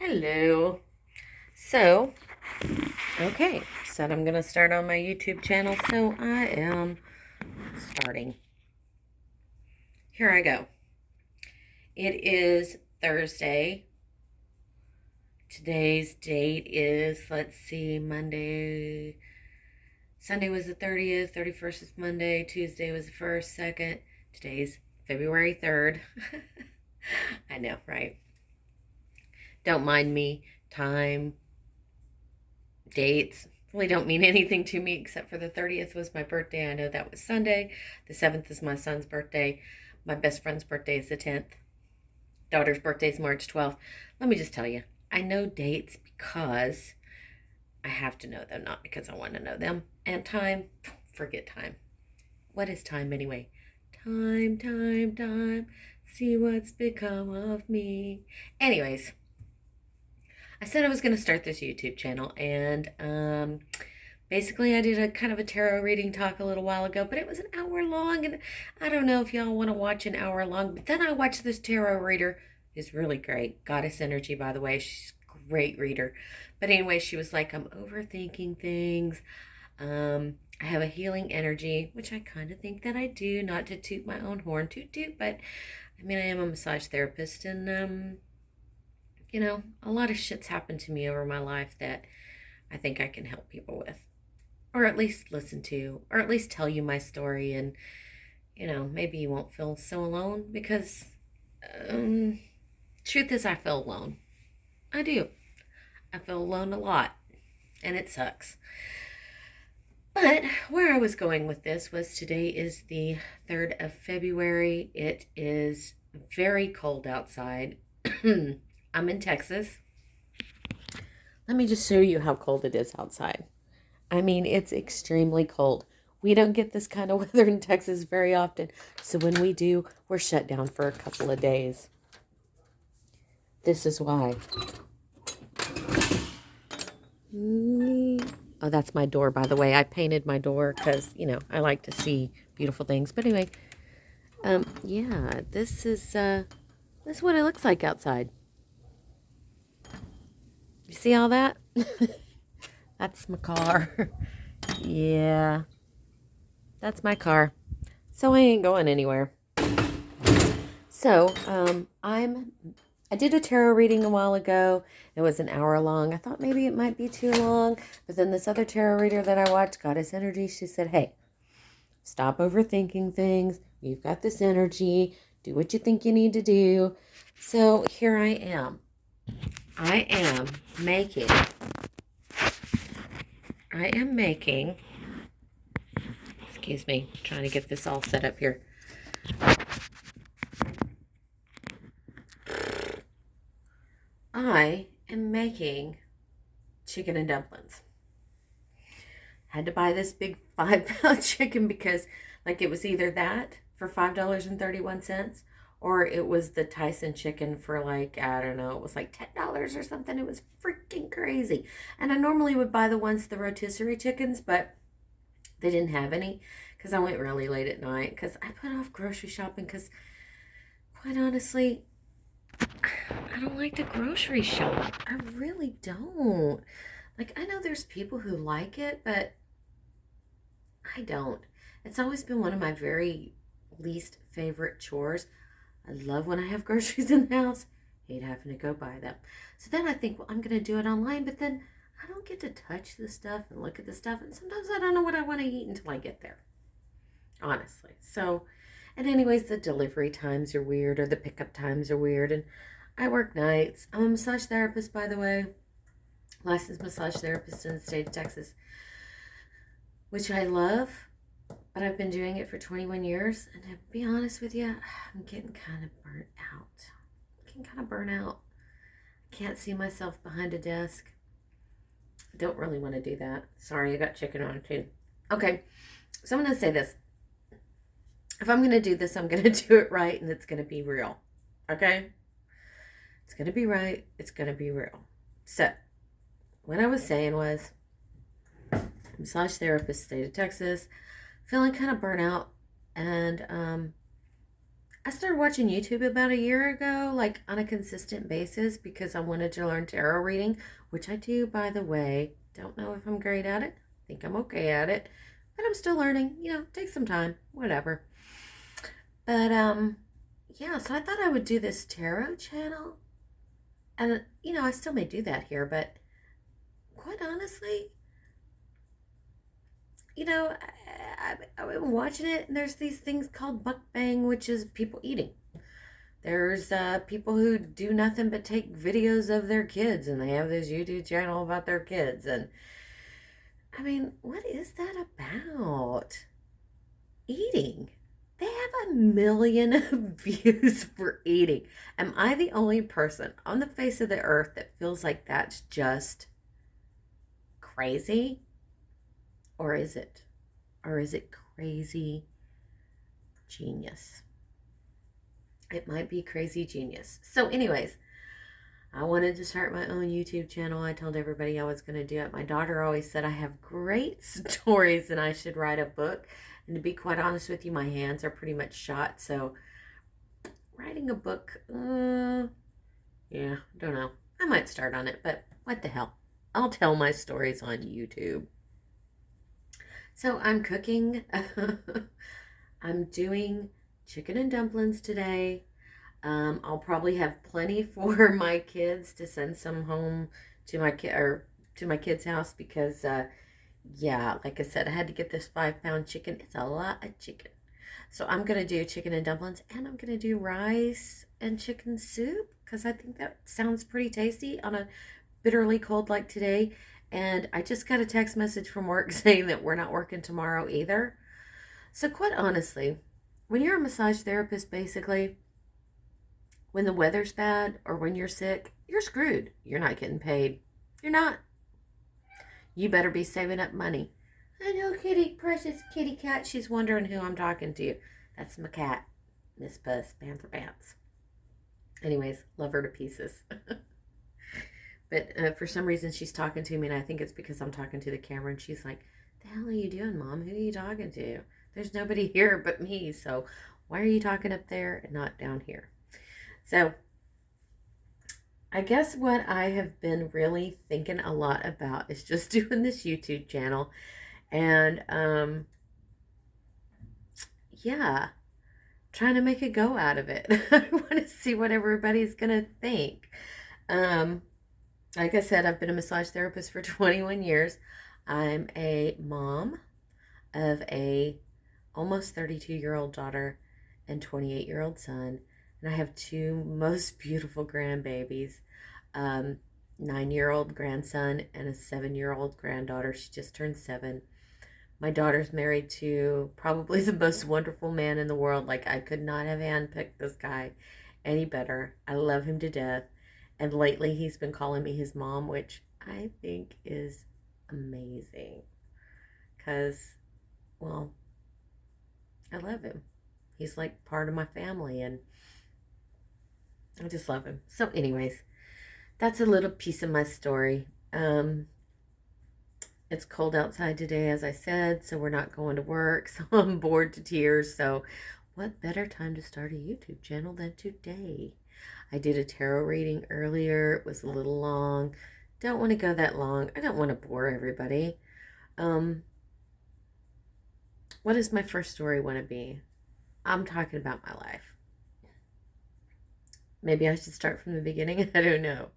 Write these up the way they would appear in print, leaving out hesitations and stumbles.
Hello. So, okay, said I'm going to start on my YouTube channel, so I am starting. Here I go. It is Thursday. Today's date is, let's see, Monday. Sunday was the 30th, 31st is Monday, Tuesday was the 1st, 2nd. Today's February 3rd. I know, right? Don't mind me. Time, dates really don't mean anything to me except for the 30th was my birthday. I know that was Sunday. The 7th is my son's birthday. My best friend's birthday is the 10th. Daughter's birthday is March 12th. Let me just tell you, I know dates because I have to know them, not because I want to know them. And time, forget time. What is time anyway? Time, time, time. See what's become of me. Anyways, I said I was going to start this YouTube channel, and basically I did a kind of a tarot reading talk a little while ago, but it was an hour long, and I don't know if y'all want to watch an hour long, but then I watched this tarot reader. Is really great. Goddess Energy, by the way. She's a great reader. But anyway, she was like, I'm overthinking things. I have a healing energy, which I kind of think that I do, not to toot my own horn, toot, but I mean, I am a massage therapist, and a lot of shit's happened to me over my life that I think I can help people with, or at least listen to, or at least tell you my story. And, maybe you won't feel so alone because, truth is, I feel alone. I do. I feel alone a lot, and it sucks. But where I was going with this was today is the 3rd of February. It is very cold outside. I'm in Texas. Let me just show you how cold it is outside. I mean, it's extremely cold. We don't get this kind of weather in Texas very often. So when we do, we're shut down for a couple of days. This is why. Oh, that's my door, by the way. I painted my door because, I like to see beautiful things. But anyway, yeah, this is what it looks like outside. You see all that? That's my car. Yeah, that's my car. So I ain't going anywhere. So, I did a tarot reading a while ago. It was an hour long. I thought maybe it might be too long. But then this other tarot reader that I watched, Goddess Energy, she said, hey, stop overthinking things. You've got this energy. Do what you think you need to do. So here I am. I am making, excuse me, trying to get this all set up here. I am making chicken and dumplings. Had to buy this big 5-pound chicken because it was either that for $5.31 or it was the Tyson chicken for I don't know, it was like $10 or something. It was freaking crazy. And I normally would buy the rotisserie chickens, but they didn't have any because I went really late at night because I put off grocery shopping because, quite honestly, I don't like to grocery shop. I really don't. I know there's people who like it, but I don't. It's always been one of my very least favorite chores. I love when I have groceries in the house. Hate having to go buy them. So then I think, well, I'm going to do it online, but then I don't get to touch the stuff and look at the stuff. And sometimes I don't know what I want to eat until I get there. Honestly. So, and anyways, the delivery times are weird or the pickup times are weird. And I work nights. I'm a massage therapist, by the way. Licensed massage therapist in the state of Texas, which I love, but I've been doing it for 21 years. And to be honest with you, I'm getting kind of burnt out. I can't see myself behind a desk. I don't really want to do that. Sorry, I got chicken on too. Okay, so I'm going to say this. If I'm going to do this, I'm going to do it right, and it's going to be real. Okay? It's going to be right. It's going to be real. So, what I was saying was, massage therapist, state of Texas, feeling kind of burnt out, and I started watching YouTube about a year ago, like on a consistent basis, because I wanted to learn tarot reading, which I do, by the way. Don't know if I'm great at it. Think I'm okay at it, but I'm still learning. Take some time, whatever. But yeah. So I thought I would do this tarot channel, and I still may do that here, but quite honestly, I've been watching it, and there's these things called mukbang, which is people eating. There's people who do nothing but take videos of their kids, and they have this YouTube channel about their kids. And I mean, what is that about? Eating. They have 1 million views for eating. Am I the only person on the face of the earth that feels like that's just crazy? Or is it? Or is it crazy genius? It might be crazy genius. So, anyways, I wanted to start my own YouTube channel. I told everybody I was going to do it. My daughter always said I have great stories and I should write a book. And to be quite honest with you, my hands are pretty much shot. So, writing a book, yeah, don't know. I might start on it, but what the hell? I'll tell my stories on YouTube. So, I'm cooking. I'm doing chicken and dumplings today. I'll probably have plenty for my kids to send some home to my kids' house because, yeah, like I said, I had to get this 5-pound chicken. It's a lot of chicken, so I'm gonna do chicken and dumplings, and I'm gonna do rice and chicken soup because I think that sounds pretty tasty on a bitterly cold like today. And I just got a text message from work saying that we're not working tomorrow either. So quite honestly, when you're a massage therapist, basically, when the weather's bad or when you're sick, you're screwed. You're not getting paid. You're not. You better be saving up money. I know, kitty, precious kitty cat. She's wondering who I'm talking to. That's my cat, Miss Puss, Panther Pants. Anyways, love her to pieces. But for some reason, she's talking to me, and I think it's because I'm talking to the camera, and she's like, the hell are you doing, Mom? Who are you talking to? There's nobody here but me, so why are you talking up there and not down here? So, I guess what I have been really thinking a lot about is just doing this YouTube channel. And, yeah, trying to make a go out of it. I want to see what everybody's going to think. Like I said, I've been a massage therapist for 21 years. I'm a mom of a almost 32-year-old daughter and 28-year-old son. And I have two most beautiful grandbabies, 9-year-old grandson and a 7-year-old granddaughter. She just turned 7. My daughter's married to probably the most wonderful man in the world. Like, I could not have handpicked this guy any better. I love him to death. And lately he's been calling me his mom, which I think is amazing. Because, well, I love him. He's like part of my family, and I just love him. So anyways, that's a little piece of my story. It's cold outside today, as I said, so we're not going to work. So I'm bored to tears. So what better time to start a YouTube channel than today? I did a tarot reading earlier. It was a little long. Don't want to go that long. I don't want to bore everybody. What does my first story want to be? I'm talking about my life. Maybe I should start from the beginning. I don't know.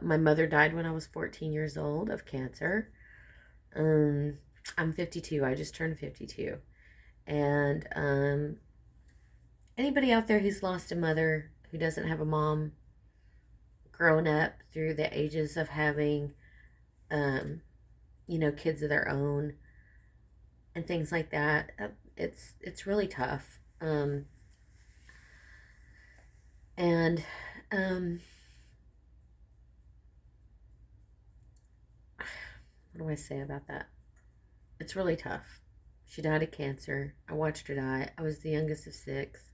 My mother died when I was 14 years old of cancer. I'm 52. I just turned 52. And anybody out there who's lost a mother, who doesn't have a mom, grown up through the ages of having, kids of their own and things like that, it's really tough. And what do I say about that? It's really tough. She died of cancer. I watched her die. I was the youngest of 6.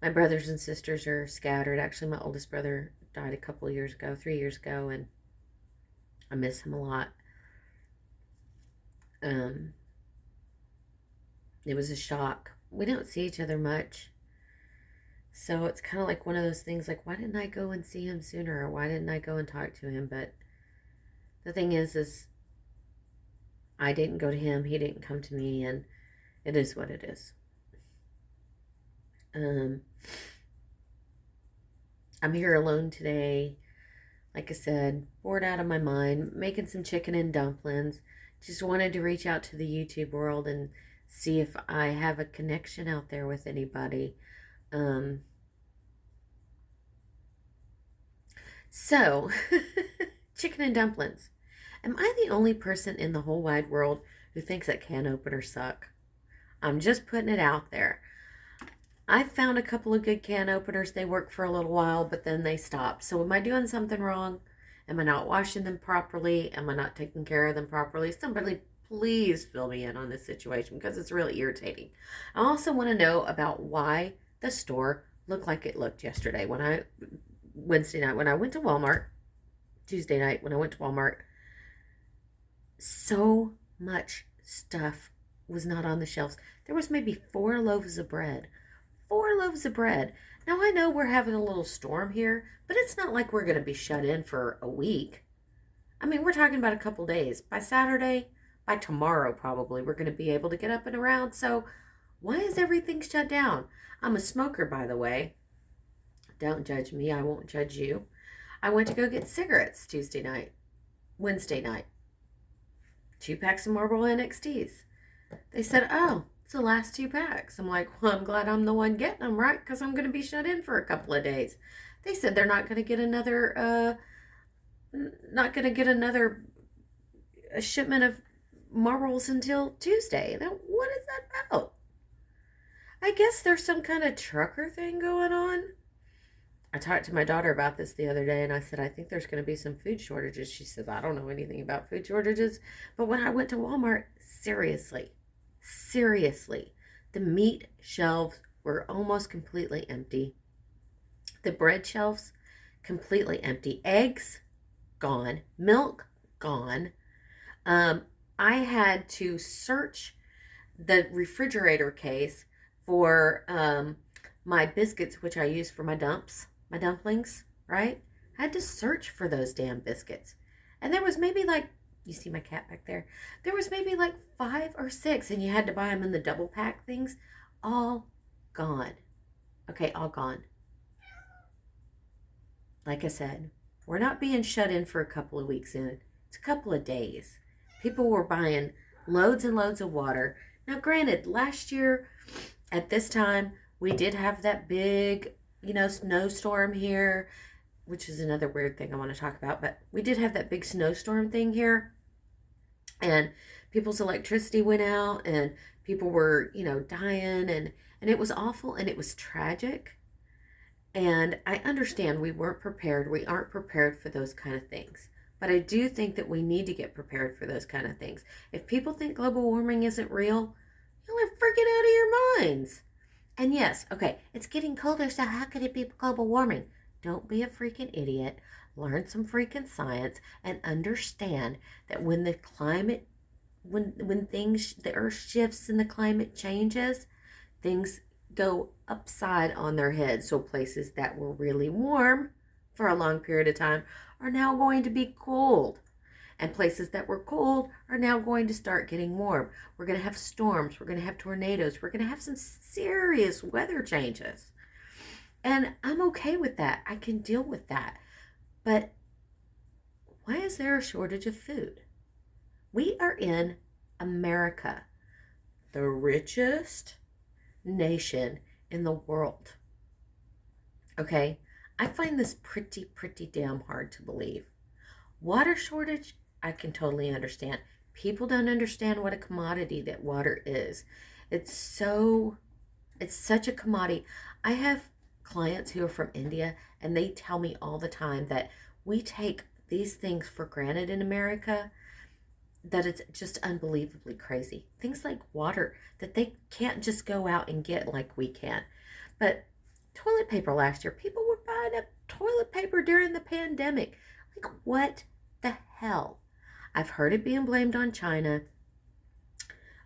My brothers and sisters are scattered. Actually, my oldest brother died a couple of years ago, 3 years ago, and I miss him a lot. It was a shock. We don't see each other much. So it's kind of like one of those things like, why didn't I go and see him sooner? Or why didn't I go and talk to him? But the thing is I didn't go to him. He didn't come to me. And it is what it is. Um, I'm here alone today. Like I said, bored out of my mind, making some chicken and dumplings. Just wanted to reach out to the YouTube world and see if I have a connection out there with anybody. Um, so, chicken and dumplings. Am I the only person in the whole wide world who thinks that can openers suck? I'm just putting it out there. I found a couple of good can openers. They work for a little while, but then they stop. So am I doing something wrong? Am I not washing them properly? Am I not taking care of them properly? Somebody please fill me in on this situation because it's really irritating. I also want to know about why the store looked like it looked yesterday Wednesday night when I went to Walmart, Tuesday night when I went to Walmart. So much stuff was not on the shelves. There was maybe 4 loaves of bread. 4 loaves of bread. Now I know we're having a little storm here, but it's not like we're going to be shut in for a week. I mean, we're talking about a couple days. By Saturday, by tomorrow probably, we're going to be able to get up and around. So why is everything shut down? I'm a smoker, by the way. Don't judge me. I won't judge you. I went to go get cigarettes Wednesday night. 2 packs of Marlboro NXTs. They said, oh, it's the last 2 packs. I'm like, well, I'm glad I'm the one getting them, right? Because I'm going to be shut in for a couple of days. They said they're not going to get another, a shipment of Marlboros until Tuesday. Now, what is that about? I guess there's some kind of trucker thing going on. I talked to my daughter about this the other day and I said, I think there's going to be some food shortages. She says, I don't know anything about food shortages. But when I went to Walmart, seriously, the meat shelves were almost completely empty. The bread shelves, completely empty. Eggs, gone. Milk, gone. I had to search the refrigerator case for my biscuits, which I use for my dumplings, right? I had to search for those damn biscuits. And there was maybe like, you see my cat back there? There was maybe like 5 or 6, and you had to buy them in the double pack things. All gone. Okay, all gone. Like I said, we're not being shut in for a couple of weeks in. It's a couple of days. People were buying loads and loads of water. Now, granted, last year at this time, we did have that big, snowstorm here, which is another weird thing I want to talk about. But we did have that big snowstorm thing here. And people's electricity went out and people were, dying. And it was awful and it was tragic. And I understand we weren't prepared. We aren't prepared for those kind of things. But I do think that we need to get prepared for those kind of things. If people think global warming isn't real, you're freaking out of your minds. And yes, okay, it's getting colder, so how could it be global warming? Don't be a freaking idiot. Learn some freaking science and understand that when the climate, when things, the earth shifts and the climate changes, things go upside on their head. So places that were really warm for a long period of time are now going to be cold. And places that were cold are now going to start getting warm. We're going to have storms. We're going to have tornadoes. We're going to have some serious weather changes. And I'm okay with that. I can deal with that. But why is there a shortage of food? We are in America, the richest nation in the world. Okay? I find this pretty damn hard to believe. Water shortage, I can totally understand. People don't understand what a commodity that water is. It's such a commodity. I have clients who are from India and they tell me all the time that we take these things for granted in America, that it's just unbelievably crazy. Things like water that they can't just go out and get like we can. But toilet paper last year, people were buying up toilet paper during the pandemic. Like, what the hell? I've heard it being blamed on China.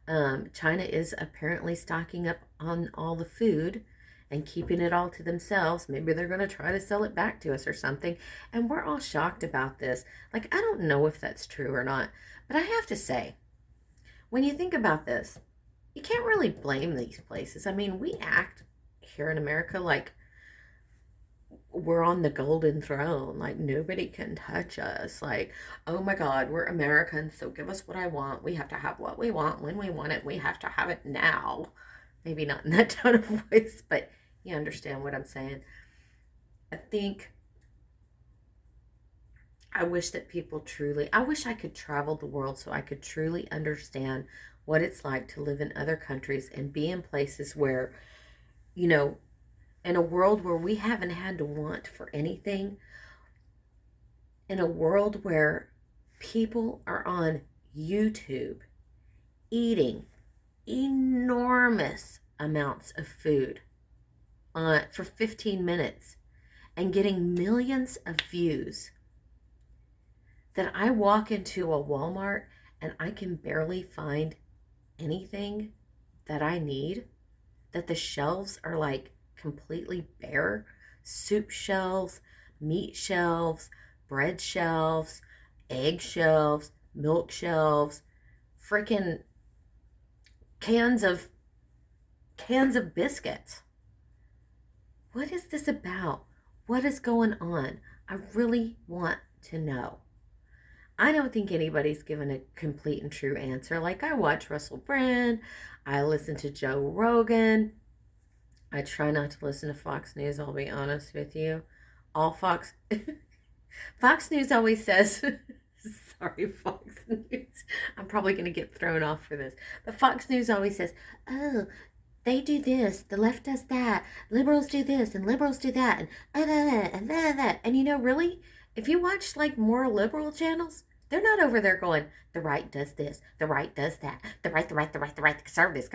China is apparently stocking up on all the food and keeping it all to themselves. Maybe they're going to try to sell it back to us or something. And we're all shocked about this. Like, I don't know if that's true or not. But I have to say, when you think about this, you can't really blame these places. I mean, we act here in America like we're on the golden throne. Like, nobody can touch us. Like, oh my God, we're Americans, so give us what I want. We have to have what we want when we want it. We have to have it now. Maybe not in that tone of voice, but you understand what I'm saying. I think I wish that people truly, I wish I could travel the world so I could truly understand what it's like to live in other countries and be in places where, you know, in a world where we haven't had to want for anything, in a world where people are on YouTube eating enormous amounts of food for 15 minutes and getting millions of views, that I walk into a Walmart and I can barely find anything that I need, that the shelves are like completely bare. Soup shelves, meat shelves, bread shelves, egg shelves, milk shelves, freaking cans of biscuits. What is this about? What is going on? I really want to know. I don't think anybody's given a complete and true answer. Like, I watch Russell Brand, I listen to Joe Rogan. I try not to listen to Fox News, I'll be honest with you. All Fox News always says, sorry, Fox News. I'm probably going to get thrown off for this. But Fox News always says, oh, they do this, the left does that, liberals do this, and liberals do that, and that. And you know, really, if you watch like more liberal channels, they're not over there going, the right does this, the right does that, the conservatives.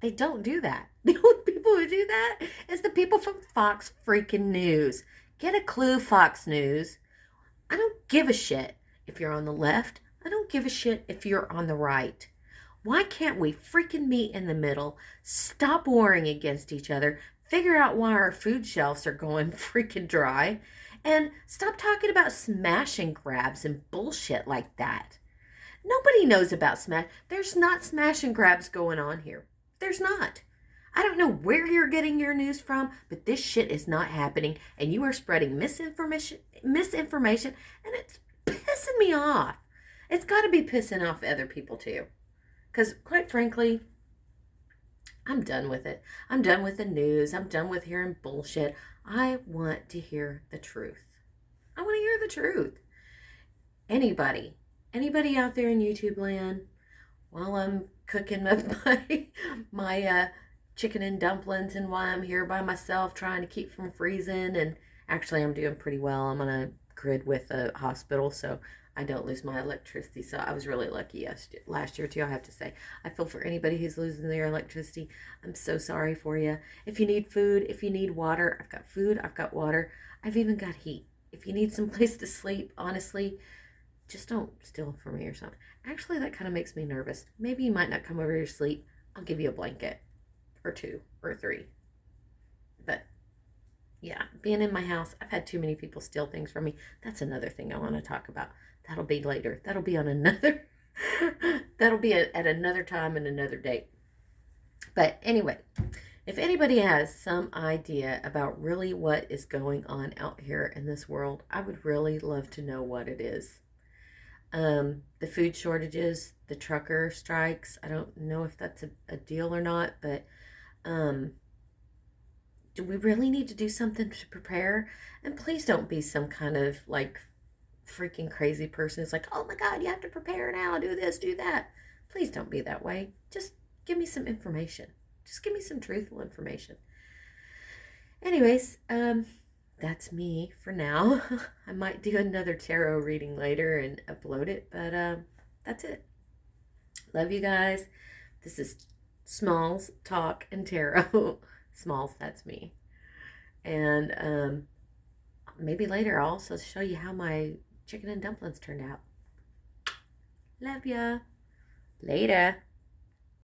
They don't do that. The only people who do that is the people from Fox freaking News. Get a clue, Fox News. I don't give a shit if you're on the left. I don't give a shit if you're on the right. Why can't we freaking meet in the middle, stop warring against each other, figure out why our food shelves are going freaking dry, and stop talking about smash and grabs and bullshit like that? Nobody knows about smash. There's not smash and grabs going on here. There's not. I don't know where you're getting your news from, but this shit is not happening, and you are spreading misinformation, and it's pissing me off. It's got to be pissing off other people too. Because quite frankly, I'm done with it. I'm done with the news. I'm done with hearing bullshit. I want to hear the truth. I want to hear the truth. Anybody out there in YouTube land, while I'm cooking my chicken and dumplings, and while I'm here by myself trying to keep from freezing, and actually I'm doing pretty well. I'm on a grid with a hospital, so I don't lose my electricity. So I was really lucky last year too, I have to say. I feel for anybody who's losing their electricity. I'm so sorry for you. If you need food, if you need water, I've got food, I've got water, I've even got heat. If you need some place to sleep, honestly, just don't steal from me or something. Actually, that kind of makes me nervous. Maybe you might not come over to sleep. I'll give you a blanket or 2 or 3. But yeah, being in my house, I've had too many people steal things from me. That's another thing I want to talk about. That'll be later. That'll be on another, that'll be at another time and another date. But anyway, if anybody has some idea about really what is going on out here in this world, I would really love to know what it is. The food shortages, the trucker strikes, I don't know if that's a deal or not, but do we really need to do something to prepare? And please don't be some kind of like freaking crazy person who's like, oh my God, you have to prepare now, do this, do that. Please don't be that way. Just give me some information. Just give me some truthful information. Anyways, that's me for now. I might do another tarot reading later and upload it, but that's it. Love you guys. This is Smalls, Talk, and Tarot. Smalls, that's me. And maybe later I'll also show you how my chicken and dumplings turned out. Love ya. Later.